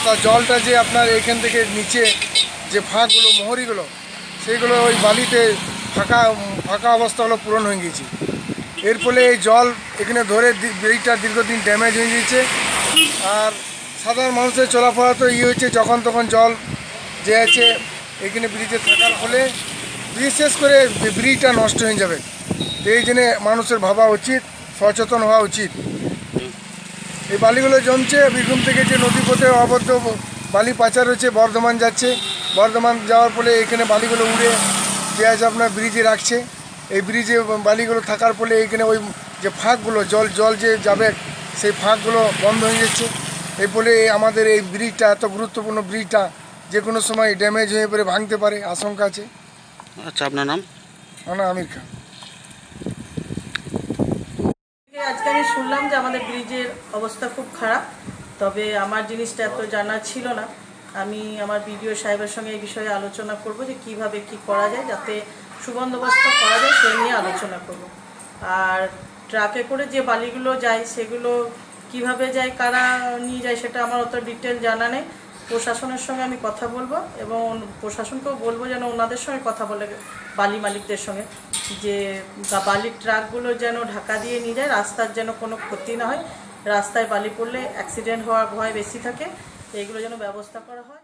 তার জলটা যে আপনার এখান থেকে নিচে যে ফাঁকগুলো মোহরিগুলো সেইগুলো ওই বালিতে ফাঁকা ফাঁকা অবস্থাগুলো পূরণ হয়ে গিয়েছে। এর ফলে এই জল এখানে ধরে ব্রিজটা দীর্ঘদিন ড্যামেজ হয়ে গিয়েছে। আর সাধারণ মানুষের চলাফেরা তো হচ্ছে যখন তখন জল যে আছে এখানে ব্রিজে থাকার ফলে বিশেষ করে ব্রিজটা নষ্ট হয়ে যাবে। তো এই জন্যে মানুষের ভাবা উচিত, সচেতন হওয়া উচিত। এই বালিগুলো জমছে বীরভূম থেকে যে নদীপথে অবদ্ধ বালি পাচার হচ্ছে বর্ধমান যাচ্ছে, বর্ধমান যাওয়ার ফলে এখানে বালিগুলো উড়ে যে আছে আপনার ব্রিজে রাখছে। এই ব্রিজে বালিগুলো থাকার ফলে এখানে ওই যে ফাঁকগুলো জল যে যাবে সেই ফাঁকগুলো বন্ধ হয়ে যাচ্ছে। এর ফলে আমাদের এই ব্রিজটা এত গুরুত্বপূর্ণ ব্রিজটা যে কোনো সময় ড্যামেজ হয়ে পড়ে ভাঙতে পারে আশঙ্কা আছে। আচ্ছা, আপনার নাম? আমার নাম আমির খান। আজকে আমি শুনলাম যে আমাদের ব্রিজের অবস্থা খুব খারাপ, তবে আমার জিনিসটা এত জানা ছিল না। আমি আমার বিডিও সাহেবের সঙ্গে এই বিষয়ে আলোচনা করব যে কিভাবে কি করা যায়, যাতে সুবন্দোবস্ত করা যায় সেই নিয়ে আলোচনা করব। আর ট্রাকে করে যে বালিগুলো যায় সেগুলো কিভাবে যায়, কারা নিয়ে যায় সেটা আমার অত ডিটেল জানা নেই। প্রশাসনের সঙ্গে আমি কথা বলবো এবং প্রশাসনকেও বলবো যেন ওনাদের সঙ্গে কথা বলে বালি মালিকদের সঙ্গে, যে বালির ট্রাকগুলো যেন ঢাকা দিয়ে নিয়ে যায়, রাস্তার যেন কোনো ক্ষতি না হয়। রাস্তায় বালি পড়লে অ্যাক্সিডেন্ট হওয়ার ভয় বেশি থাকে, এইগুলো যেন ব্যবস্থা করা হয়।